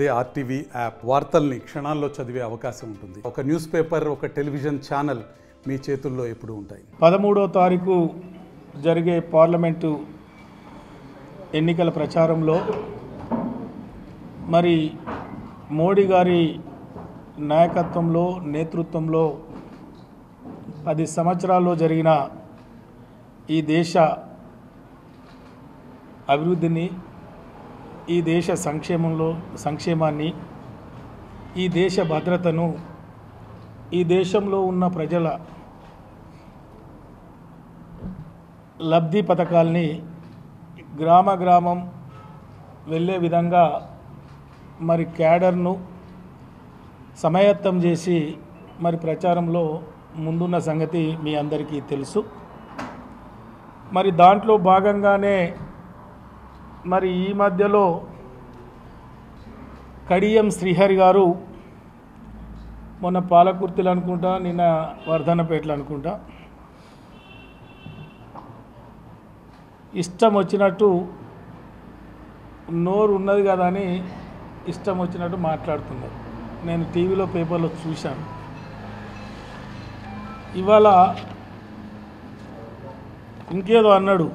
అదే RTV app వార్తల్ని క్షణాల్లో చదివే అవకాశం ఉంటుంది. ఒక న్యూస్ పేపర్, ఒక టెలివిజన్ ఛానల్ మీ చేతుల్లో ఎప్పుడూ ఉంటాయి. 13వ తారీఖు జరిగే పార్లమెంటు ఎన్నికల ప్రచారంలో మరి మోడీ గారి నాయకత్వంలో నేతృత్వంలో 10 సంవత్సరాల్లో జరిగిన ఈ దేశ అభివృద్ధిని, ఈ దేశ సంక్షేమాన్ని, ఈ దేశ భద్రతను, ఈ దేశంలో ఉన్న ప్రజల లబ్ధి పథకాల్ని గ్రామం వెళ్ళే విధంగా మరి క్యాడర్ను సమాయత్తం చేసి మరి ప్రచారంలో ముందున్న సంగతి మీ అందరికీ తెలుసు. మరి దాంట్లో భాగంగానే మరి ఈ మధ్యలో కడియం శ్రీహరి గారు మొన్న పాలకుర్తిలో అనుకుంటా, నిన్న వర్ధన్నపేటలో అనుకుంటా, ఇష్టం వచ్చినట్టు నోరు ఉన్నది కదా అని ఇష్టం వచ్చినట్టు మాట్లాడుతున్నారు. నేను టీవీలో పేపర్లో చూశాను. ఇవాళ ఇంకేదో అన్నాడు.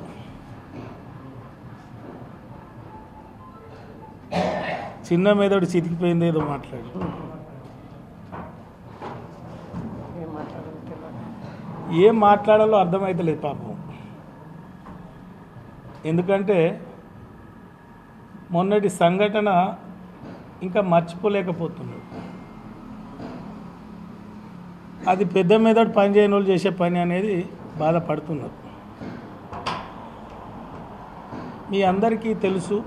చిన్న మెదడు చితికిపోయింది, ఏదో మాట్లాడు. ఏం మాట్లాడాలో అర్థమైతలేదు పాపం. ఎందుకంటే మొన్నటి సంఘటన ఇంకా మర్చిపోలేకపోతున్నాడు. అది పెద్ద మెదడు పని చేయని వాళ్ళు చేసే పని అనేది బాధపడుతున్నారు. మీ అందరికీ తెలుసు,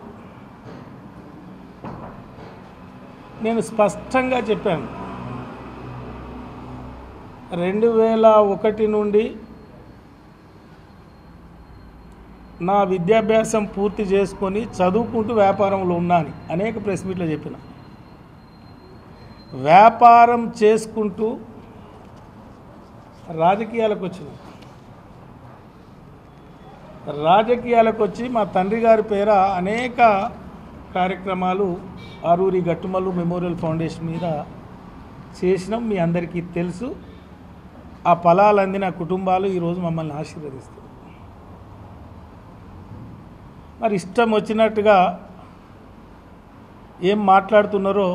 నేను స్పష్టంగా చెప్పాను. 2001 నుండి నా విద్యాభ్యాసం పూర్తి చేసుకొని చదువుకుంటూ వ్యాపారంలో ఉన్నాను. అనేక ప్రెస్ మీట్లో చెప్పిన. వ్యాపారం చేసుకుంటూ రాజకీయాలకు వచ్చి మా తండ్రి గారి పేర అనేక కార్యక్రమాలు ఆరూరి గట్టుమల్లు మెమోరియల్ ఫౌండేషన్ మీద చేసినాం. మీ అందరికీ తెలుసు. ఆ ఫలాలు అందిన కుటుంబాలు ఈరోజు మమ్మల్ని ఆశీర్వదిస్తారు. మరి ఇష్టం వచ్చినట్టుగా ఏం మాట్లాడుతున్నారో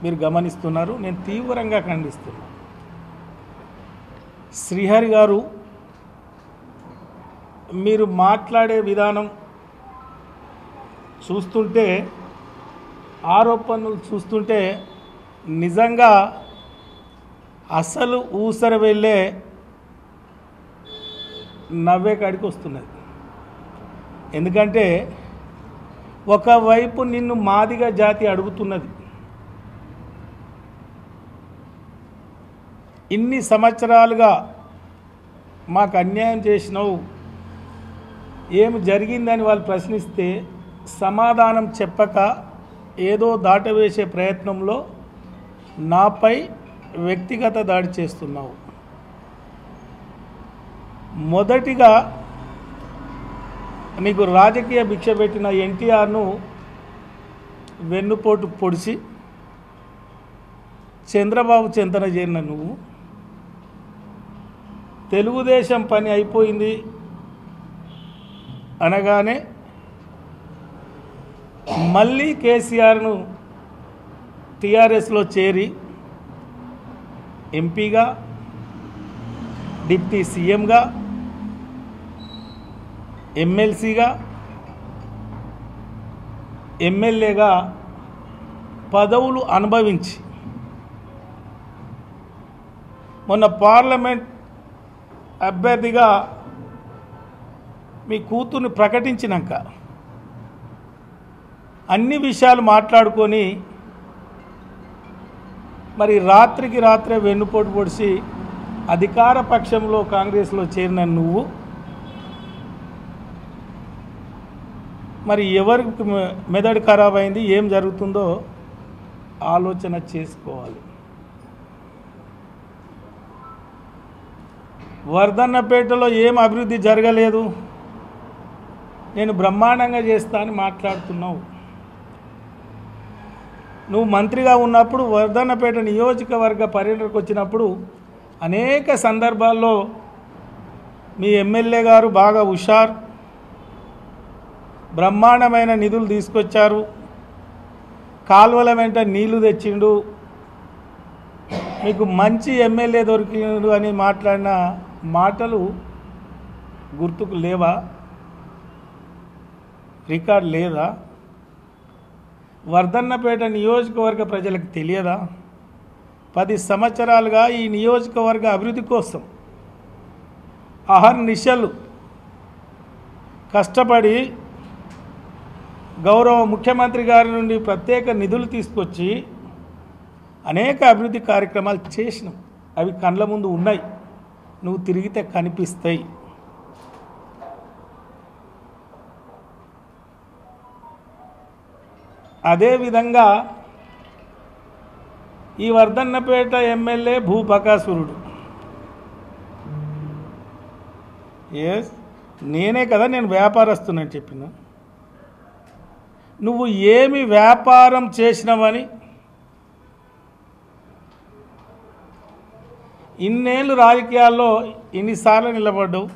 మీరు గమనిస్తున్నారు. నేను తీవ్రంగా ఖండిస్తున్నాను. శ్రీహరి గారు, మీరు మాట్లాడే విధానం చూస్తుంటే, ఆరోపణలు చూస్తుంటే నిజంగా అసలు ఊసర వెళ్ళే నవ్వే కాడికి వస్తున్నది. ఎందుకంటే ఒకవైపు నిన్ను మాదిగ జాతి అడుగుతున్నది. ఇన్ని సంవత్సరాలుగా మాకు అన్యాయం చేసినావు, ఏమి జరిగిందని వాళ్ళు ప్రశ్నిస్తే సమాధానం చెప్పక ఏదో దాటవేసే ప్రయత్నంలో నాపై వ్యక్తిగత దాడి చేస్తున్నావు. మొదటిగా నీకు రాజకీయ భిక్ష పెట్టిన ఎన్టీఆర్ను వెన్నుపోటు పొడిచి చంద్రబాబు చెంతన చేరిన నువ్వు తెలుగుదేశం పని అయిపోయింది అనగానే మళ్ళీ కేసీఆర్ను టీఆర్ఎస్లో చేరి ఎంపీగా, డిప్యూటీ సీఎంగా, ఎమ్మెల్సీగా, ఎమ్మెల్యేగా పదవులు అనుభవించి మొన్న పార్లమెంట్ అభ్యర్థిగా మీ కూతుర్ని ప్రకటించినాక అన్ని విషయాలు మాట్లాడుకొని మరి రాత్రికి రాత్రే వెన్నుపోటు పొడిచి అధికార పక్షంలో కాంగ్రెస్లో చేరిన నువ్వు మరి ఎవరికి మెదడు ఖరాబ్ అయింది, ఏం జరుగుతుందో ఆలోచన చేసుకోవాలి. వర్ధన్నపేటలో ఏం అభివృద్ధి జరగలేదు, నేను బ్రహ్మాండంగా చేస్తా అని మాట్లాడుతున్నావు. నువ్వు మంత్రిగా ఉన్నప్పుడు వర్ధన్నపేట నియోజకవర్గ పర్యటనకు వచ్చినప్పుడు అనేక సందర్భాల్లో మీ ఎమ్మెల్యే గారు బాగా హుషారు, బ్రహ్మాండమైన నిధులు తీసుకొచ్చారు, కాలువల వెంట నీళ్లు తెచ్చిండు, మీకు మంచి ఎమ్మెల్యే దొరికిండు అని మాట్లాడిన మాటలు గుర్తుకు లేవా? రికార్డ్ లేదా? వర్ధన్నపేట నియోజకవర్గ ప్రజలకు తెలియదా? 10 సంవత్సరాలుగా ఈ నియోజకవర్గ అభివృద్ధి కోసం అహర్నిశలు కష్టపడి గౌరవ ముఖ్యమంత్రి గారి నుండి ప్రత్యేక నిధులు తీసుకొచ్చి అనేక అభివృద్ధి కార్యక్రమాలు చేసినాం. అవి కళ్ళ ముందు ఉన్నాయి, నువ్వు తిరిగితే కనిపిస్తాయి. అదేవిధంగా ఈ వర్ధన్నపేట ఎమ్మెల్యే భూపకాసురుడు, నేనే కదా నేను వ్యాపారస్తున్నని చెప్పిన. నువ్వు ఏమి వ్యాపారం చేసినావని ఇన్నేళ్ళు రాజకీయాల్లో ఇన్నిసార్లు నిలబడ్డావు?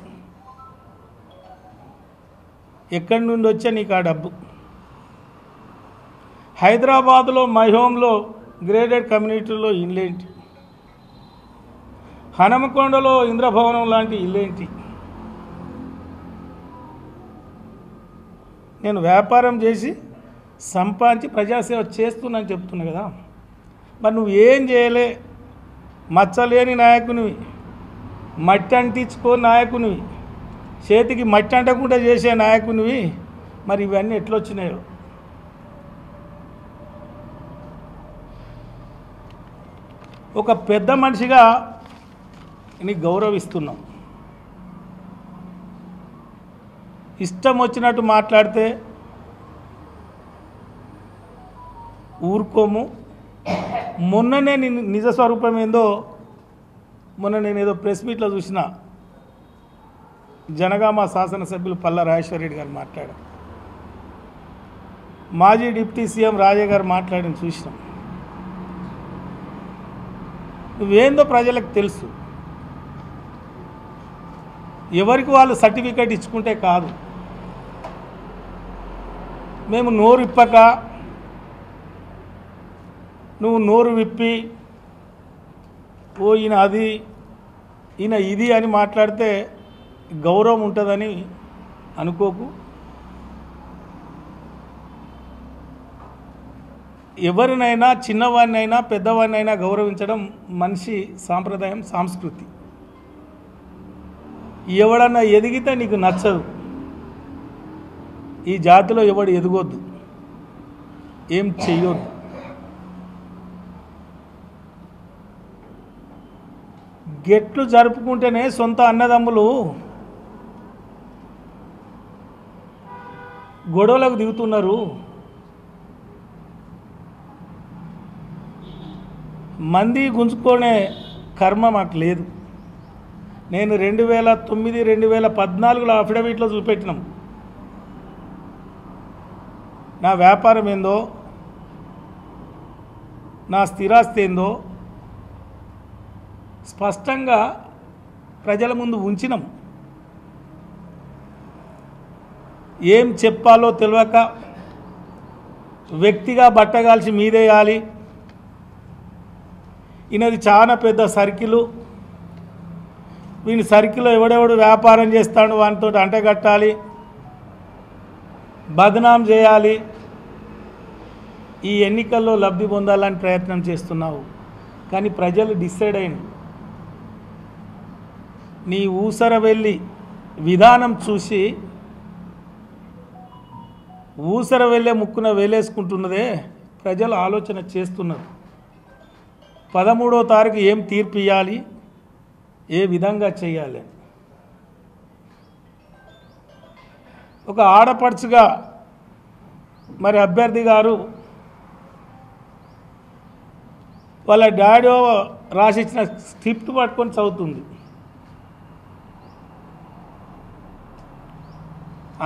ఎక్కడి నుండి వచ్చా నీకు ఆ డబ్బు? హైదరాబాద్లో మై హోమ్లో గ్రేడెడ్ కమ్యూనిటీలో ఇల్లేంటి? హనుమకొండలో ఇంద్రభవనం లాంటి ఇల్లేంటి? నేను వ్యాపారం చేసి సంపాదించి ప్రజాసేవ చేస్తున్నాను చెప్తున్నా కదా. మరి నువ్వు ఏం చేయలే, మచ్చలేని నాయకునివి, మట్టి అంటించుకో నాయకునివి, చేతికి మట్టి అంటకుండా చేసే నాయకునివి. మరి ఇవన్నీ ఎట్లొచ్చినాయో? ఒక పెద్ద మనిషిగా నీకు గౌరవిస్తున్నాం. ఇష్టం వచ్చినట్టు మాట్లాడితే ఊరుకోము. మొన్ననే నిజ స్వరూపం ఏందో మొన్న నేను ఏదో ప్రెస్ మీట్లో చూసిన, జనగామ శాసనసభ్యులు పల్లా రాజేశ్వర రెడ్డి గారు మాట్లాడారు, మాజీ డిప్యూటీ సీఎం రాజయ్య గారు మాట్లాడిన చూసినాం. నువ్వేందో ప్రజలకు తెలుసు. ఎవరికి వాళ్ళు సర్టిఫికేట్ ఇచ్చుకుంటే కాదు. మేము నోరు విప్పక నువ్వు నోరు విప్పి ఓ ఈయన అది ఈయన ఇది అని మాట్లాడితే గౌరవం ఉంటుందని అనుకోకు. ఎవరినైనా చిన్నవాడినైనా పెద్దవాడినైనా గౌరవించడం మనిషి సాంప్రదాయం, సంస్కృతి. ఎవడన్నా ఎదిగితే నీకు నచ్చదు. ఈ జాతిలో ఎవడు ఎదగొద్దు, ఏం చెయ్యొద్దు. గెట్లు జరుపుకుంటేనే సొంత అన్నదమ్ములు గొడవలకు దిగుతున్నారు. మంది గుంజుకునే కర్మ మాకు లేదు. నేను 2009, 2014లో అఫిడవిట్లో చూపెట్టినాం నా వ్యాపారం ఏందో, నా స్థిరాస్తి ఏందో స్పష్టంగా ప్రజల ముందు ఉంచినాం. ఏం చెప్పాలో తెలియక వ్యక్తిగా బట్టగాల్చి మీదేయాలి, ఈయనది చాలా పెద్ద సర్కిలు, వీని సర్కిల్లో ఎవడెవడు వ్యాపారం చేస్తాడు వానితో అంటగట్టాలి, బదనాం చేయాలి, ఈ ఎన్నికల్లో లబ్ధి పొందాలని ప్రయత్నం చేస్తున్నావు. కానీ ప్రజలు డిసైడ్ అయింది. నీ ఊసర వెళ్ళి విధానం చూసి ఊసర వెళ్ళే ముక్కున వేలేసుకుంటున్నదే ప్రజలు ఆలోచన చేస్తున్నారు. 13వ తారీఖు ఏం తీర్పు ఇవ్వాలి, ఏ విధంగా చేయాలి. ఒక ఆడపడుచుగా మరి అభ్యర్థి గారు వాళ్ళ డాడీ రాసిచ్చిన స్క్రిప్ట్ పట్టుకొని చదువుతుంది.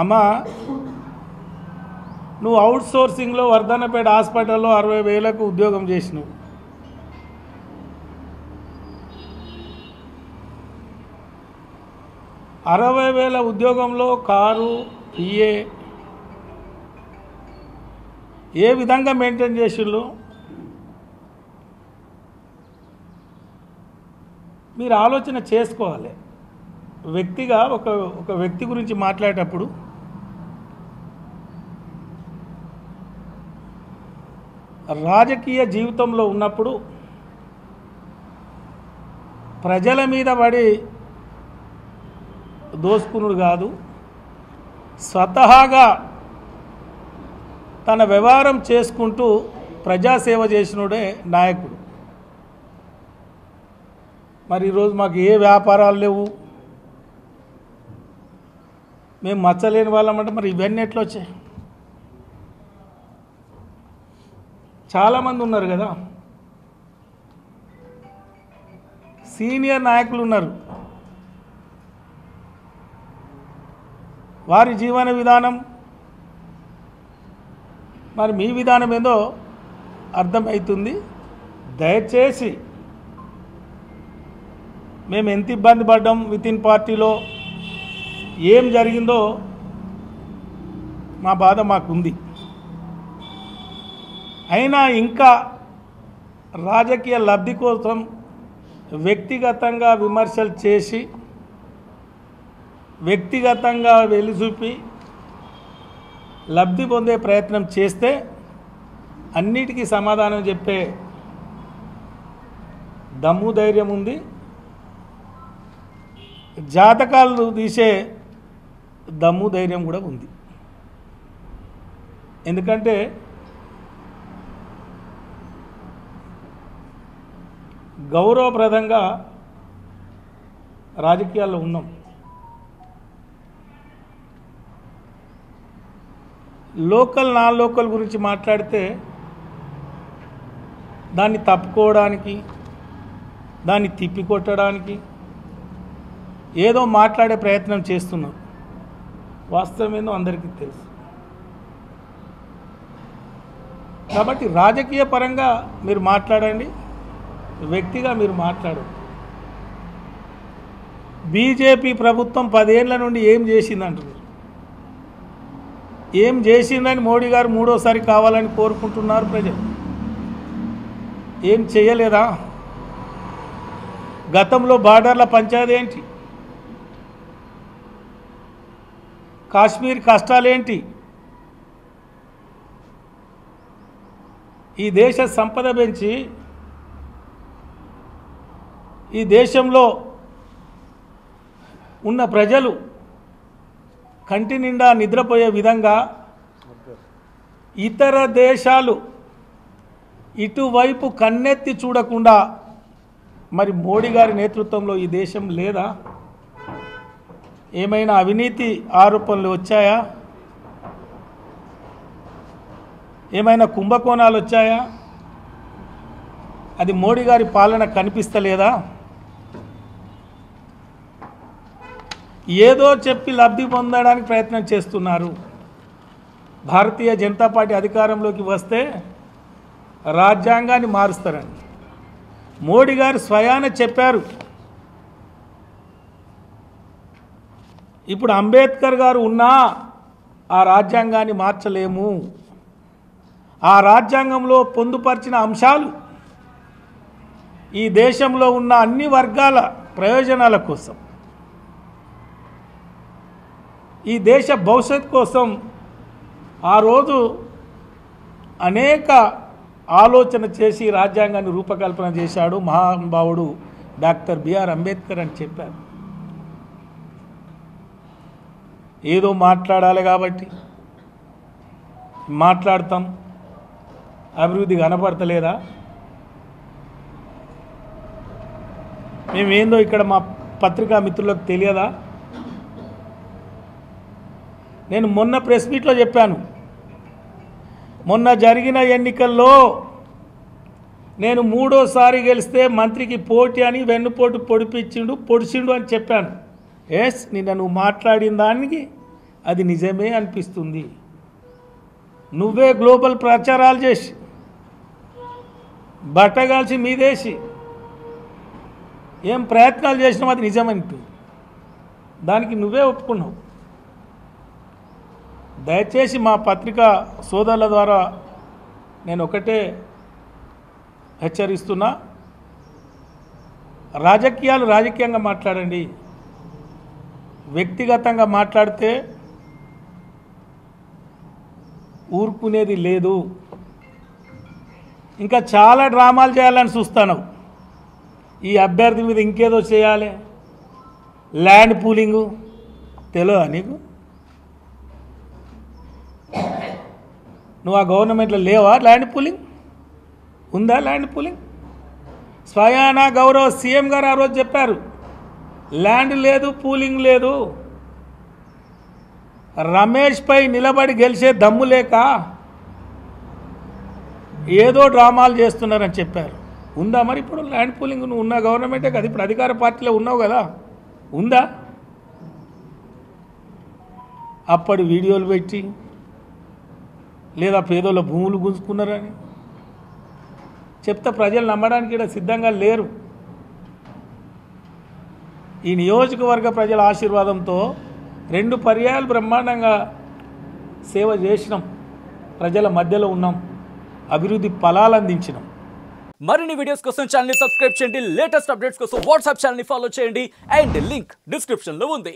అమ్మ నువ్వు అవుట్ సోర్సింగ్లో వర్ధన్నపేట హాస్పిటల్లో 60,000కు ఉద్యోగం చేసినావు. ఉద్యోగంలో కారు పిఏ ఏ విధంగా మెయింటైన్ చేసిళ్ళు మీరు ఆలోచన చేసుకోవాలి. వ్యక్తిగా ఒక వ్యక్తి గురించి మాట్లాడేటప్పుడు రాజకీయ జీవితంలో ఉన్నప్పుడు ప్రజల మీద పడి దోసుకునుడు కాదు, స్వతహాగా తన వ్యవహారం చేసుకుంటూ ప్రజాసేవ చేసినోడే నాయకుడు. మరి ఈరోజు మాకు ఏ వ్యాపారాలు లేవు, మేము మచ్చలేని వాళ్ళమంటే మరి ఇవన్నీ ఎట్లా వచ్చాయి? చాలామంది ఉన్నారు కదా, సీనియర్ నాయకులు ఉన్నారు, వారి జీవన విధానం మరి మీ విధానం ఏదో అర్థమవుతుంది. దయచేసి మేము ఎంత ఇబ్బంది పడ్డాం, వితిన్ పార్టీలో ఏం జరిగిందో మా బాధ మాకుంది. అయినా ఇంకా రాజకీయ లబ్ధి కోసం వ్యక్తిగతంగా విమర్శలు చేసి వ్యక్తిగతంగా వెలిచూపి లబ్ధి పొందే ప్రయత్నం చేస్తే అన్నిటికీ సమాధానం చెప్పే దమ్ము ధైర్యం ఉంది, జాతకాలు తీసే దమ్ము ధైర్యం కూడా ఉంది. ఎందుకంటే గౌరవప్రదంగా రాజకీయాల్లో ఉన్నాం. లోకల్ నాన్ లోకల్ గురించి మాట్లాడితే దాన్ని తప్పుకోవడానికి, దాన్ని తిప్పికొట్టడానికి ఏదో మాట్లాడే ప్రయత్నం చేస్తున్నారు. వాస్తవం ఏందో అందరికీ తెలుసు. కాబట్టి రాజకీయ పరంగా మీరు మాట్లాడండి, వ్యక్తిగా మీరు మాట్లాడండి. బీజేపీ ప్రభుత్వం 10 ఏళ్ల నుండి ఏం చేసిందంటున్నారు. ఏం చేసిందని మోడీ గారు మూడోసారి కావాలని కోరుకుంటున్నారు ప్రజలు. ఏం చేయలేదా? గతంలో బార్డర్ల పంచాయతీ ఏంటి? కాశ్మీర్ కష్టాలేంటి? ఈ దేశ సంపద పెంచి ఈ దేశంలో ఉన్న ప్రజలు కంటి నిండా నిద్రపోయే విధంగా ఇతర దేశాలు ఇటువైపు కన్నెత్తి చూడకుండా మరి మోడీ గారి నేతృత్వంలో ఈ దేశం లేదా? ఏమైనా అవినీతి ఆరోపణలు వచ్చాయా? ఏమైనా కుంభకోణాలు వచ్చాయా? అది మోడీ గారి పాలన కనిపిస్తలేదా? ఏదో చెప్పి లబ్ధి పొందడానికి ప్రయత్నం చేస్తున్నారు. భారతీయ జనతా పార్టీ అధికారంలోకి వస్తే రాజ్యాంగాన్ని మారుస్తారని మోడీ గారు స్వయాన చెప్పారు. ఇప్పుడు అంబేద్కర్ గారు ఉన్నా ఆ రాజ్యాంగాన్ని మార్చలేము. ఆ రాజ్యాంగంలో పొందుపరిచిన అంశాలు ఈ దేశంలో ఉన్న అన్ని వర్గాల ప్రయోజనాల కోసం, ఈ దేశ భవిష్యత్ కోసం ఆ రోజు అనేక ఆలోచన చేసి రాజ్యాంగాన్ని రూపకల్పన చేశాడు మహానుభావుడు డాక్టర్ బిఆర్ అంబేద్కర్ అని చెప్పారు. ఏదో మాట్లాడాలి కాబట్టి మాట్లాడతాం, అభివృద్ధి కనపడతలేదా? మేమేందో ఇక్కడ మా పత్రికా మిత్రులకు తెలియదా? నేను మొన్న ప్రెస్ మీట్లో చెప్పాను, మొన్న జరిగిన ఎన్నికల్లో నేను 3వ సారి గెలిస్తే మంత్రికి పోటీ అని వెన్నుపోటు పొడిచిండు అని చెప్పాను. ఎస్, నిన్న నువ్వు మాట్లాడిన దానికి అది నిజమే అనిపిస్తుంది. నువ్వే గ్లోబల్ ప్రచారాలు చేసి బట్టగాల్చి మీదేసి ఏం ప్రయత్నాలు చేసినావు అది నిజమనిపి దానికి నువ్వే ఒప్పుకున్నావు. దయచేసి మా పత్రికా సోదరుల ద్వారా నేను ఒకటే హెచ్చరిస్తున్నా, రాజకీయాలు రాజకీయంగా మాట్లాడండి. వ్యక్తిగతంగా మాట్లాడితే ఊరుకునేది లేదు. ఇంకా చాలా డ్రామాలు చేయాలని చూస్తాను. ఈ అభ్యర్థి మీద ఇంకేదో చేయాలి, ల్యాండ్ పూలింగు తెలియదా నీకు? నువ్వు ఆ గవర్నమెంట్లో లేవా? ల్యాండ్ పూలింగ్ ఉందా? ల్యాండ్ పూలింగ్ స్వయాన గౌరవ సీఎం గారు ఆ రోజు చెప్పారు, ల్యాండ్ లేదు, పూలింగ్ లేదు. రమేష్పై నిలబడి గెలిచే దమ్ము లేక ఏదో డ్రామాలు చేస్తున్నారని చెప్పారు. ఉందా మరి ఇప్పుడు ల్యాండ్ పూలింగ్? నువ్వు ఉన్న గవర్నమెంటే కదా, ఇప్పుడు అధికార పార్టీలో ఉన్నావు కదా, ఉందా? అప్పటి వీడియోలు పెట్టి లేదా పేదోళ్ళ భూములు గుంజుకున్నారని చెప్తే ప్రజలు నమ్మడానికి ఇక్కడ సిద్ధంగా లేరు. ఈ నియోజకవర్గ ప్రజల ఆశీర్వాదంతో 2 పర్యాయాలు బ్రహ్మాండంగా సేవ చేసినాం, ప్రజల మధ్యలో ఉన్నాం, అభివృద్ధి ఫలాలు అందించినాం. మరిన్ని వీడియోస్ కోసం ఛానల్ ని సబ్స్క్రైబ్ చేయండి, లేటెస్ట్ అప్డేట్స్ కోసం వాట్సాప్ ఛానల్ ని ఫాలో చేయండి అండ్ లింక్ డిస్క్రిప్షన్ లో ఉంది.